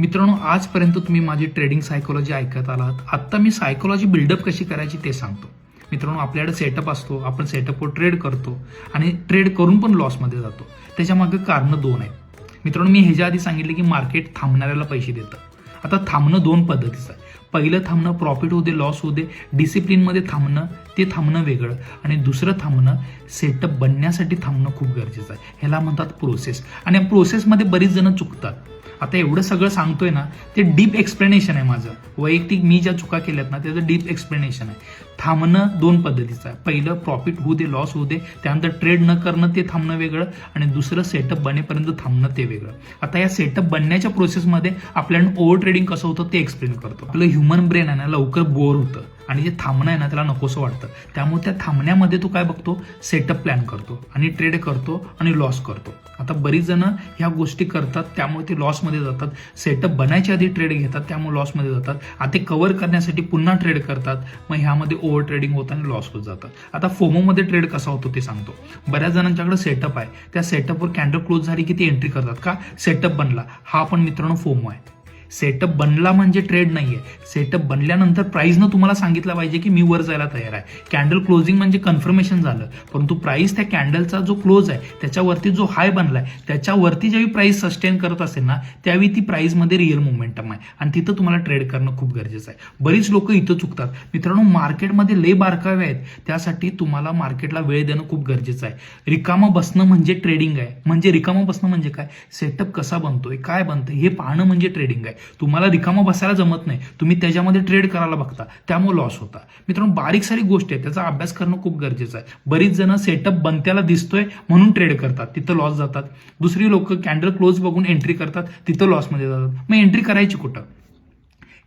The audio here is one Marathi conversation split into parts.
मित्रांनो, आजपर्यंत तुम्ही माझी ट्रेडिंग सायकोलॉजी ऐकत आलात. आत्ता मी सायकोलॉजी बिल्डअप कशी करायची ते सांगतो. मित्रांनो, आपल्याकडे सेटअप असतो, आपण सेटअपवर ट्रेड करतो आणि ट्रेड करून पण लॉसमध्ये जातो. त्याच्यामागे कारणं दोन आहेत. मित्रांनो, मी ह्याच्या आधी सांगितले की मार्केट थांबणाऱ्याला पैसे देतं. आता थांबणं दोन पद्धतीचं आहे. पहिलं थांबणं प्रॉफिट होऊ दे लॉस होऊ दे डिसिप्लिनमध्ये थांबणं, ते थांबणं वेगळं. आणि दुसरं थांबणं सेटअप बनण्यासाठी थांबणं खूप गरजेचं आहे. ह्याला म्हणतात प्रोसेस. आणि या प्रोसेसमध्ये बरीच जण चुकतात. आता एवढं सगळं सांगतोय ना, ते डीप एक्सप्लेनेशन आहे माझं. वैयक्तिक मी ज्या चुका केल्यात ना त्याचं डीप एक्सप्लेनेशन आहे. थांबणं दोन पद्धतीचं आहे. पहिलं प्रॉफिट होऊ दे लॉस होऊ दे, त्यानंतर ट्रेड न करणं ते थांबणं वेगळं. आणि दुसरं सेटअप बनेपर्यंत थांबणं ते वेगळं. आता या सेटअप बनण्याच्या प्रोसेसमध्ये आपल्याला ओव्हर ट्रेडिंग कसं होतं ते एक्सप्लेन करतो. आपलं ह्युमन ब्रेन आहे ना लवकर बोर होतं आणि जे थांबणं आहे ना त्याला नकोसं वाटतं. त्यामुळे त्या थांबण्यामध्ये तू काय बघतो, सेटअप प्लॅन करतो आणि ट्रेड करतो आणि लॉस करतो. आता बरीच जण ह्या गोष्टी करतात त्यामुळे ते लॉसमध्ये जातात. सेटअप बनायच्या आधी ट्रेड घेतात त्यामुळे लॉसमध्ये जातात. आता ते कव्हर करण्यासाठी पुन्हा ट्रेड करतात, मग ह्यामध्ये ओव्हर ट्रेडिंग होतं आणि लॉस होत जातात. आता फोमोमध्ये ट्रेड कसा होतो ते सांगतो. बऱ्याच जणांच्याकडे सेटअप आहे, त्या सेटअपवर कॅन्डल क्लोज झाली की ती एंट्री करतात. का? सेटअप बनला. हा पण मित्रांनो फोमो आहे. सेटअप बनला म्हणजे ट्रेड नाहीये. सेटअप बनल्यानंतर प्राइसनं तुम्हाला सांगितलं पाहिजे की मी वर जायला तयार आहे. कॅन्डल क्लोजिंग म्हणजे कन्फर्मेशन झालं, परंतु प्राइस त्या कॅन्डलचा जो क्लोज आहे त्याच्यावरती जो हाय बनलाय त्याच्यावरती ज्यावेळी प्राइस सस्टेन करत असेल ना त्यावेळी ती प्राइसमध्ये रिअल मोमेंटम आहे आणि तिथं तुम्हाला ट्रेड करणं खूप गरजेचं आहे. बरीच लोक इथं चुकतात. मित्रांनो, मार्केटमध्ये लय बारकावे आहेत, त्यासाठी तुम्हाला मार्केटला वेळ देणं खूप गरजेचं आहे. रिकामं बसणं म्हणजे ट्रेडिंग आहे. म्हणजे रिकामं बसणं म्हणजे काय, सेटअप कसा बनतोय काय बनतंय हे पाहणं म्हणजे ट्रेडिंग आहे. तुम्हाला रिकामं बसायला जमत नाही, तुम्ही त्याच्यामध्ये ट्रेड करायला बघता त्यामुळे लॉस होता. मित्रांनो, बारीक सारी गोष्ट आहे, त्याचा अभ्यास करणं खूप गरजेचं आहे. बरीच जण सेटअप बनत्याला दिसतोय म्हणून ट्रेड करतात, तिथं लॉस जातात. दुसरी लोक कॅन्डल क्लोज बघून एंट्री करतात, तिथं लॉसमध्ये जातात. मग एंट्री करायची कुठं?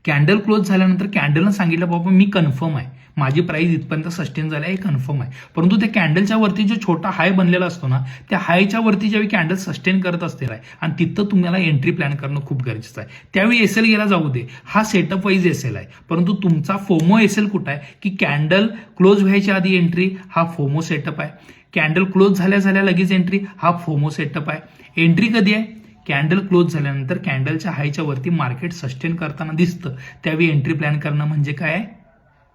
कॅन्डल क्लोज झाल्यानंतर कॅन्डलनं सांगितलं बाबा मी कन्फर्म आहे, माझी प्राइस इथपर्यंत सस्टेन झाली आहे, कन्फर्म आहे. परंतु त्या कॅन्डलच्या वरती जो छोटा हाय बनलेला असतो ना, त्या हायच्या वरती ज्यावेळी कॅन्डल सस्टेन करत असते आणि तिथं तुम्हाला एंट्री प्लॅन करणं खूप गरजेचं आहे. त्यावेळी एसएल गेला जाऊ दे, हा सेटअप वाईज एसएल आहे. परंतु तुमचा फोमो एसएल कुठं आहे की कॅन्डल क्लोज व्हायच्या आधी एंट्री, हा फोमो सेटअप आहे. कॅन्डल क्लोज झाल्या लगेच एंट्री, हा फोमो सेटअप आहे. एंट्री कधी आहे? कॅन्डल क्लोज झाल्यानंतर कॅन्डलच्या हायच्या वरती मार्केट सस्टेन करताना दिसतं त्यावेळी एंट्री प्लॅन करणं म्हणजे काय,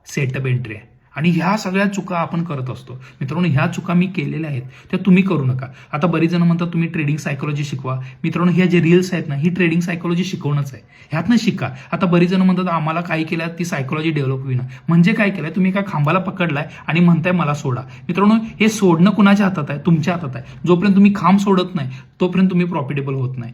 सेटअप एंट्री आहे. आणि ह्या सगळ्या चुका आपण करत असतो. मित्रांनो, ह्या चुका मी केलेल्या आहेत त्या तुम्ही करू नका. आता बरीच जण म्हणतात तुम्ही ट्रेडिंग सायकोलॉजी शिकवा. मित्रांनो, ह्या जे रील्स आहेत ना ही ट्रेडिंग सायकोलॉजी शिकवणंच आहे, ह्यातनं शिका. आता बरीच जण म्हणतात आम्हाला काय केलं ती सायकोलॉजी डेव्हलप होईना. म्हणजे काय केलंय, तुम्ही एका खांबाला पकडलाय आणि म्हणताय मला सोडा. मित्रांनो, हे सोडणं कुणाच्या हातात आहे? तुमच्या हातात आहे. जोपर्यंत तुम्ही खांब सोडत नाही तोपर्यंत तुम्ही प्रॉफिटेबल होत नाही.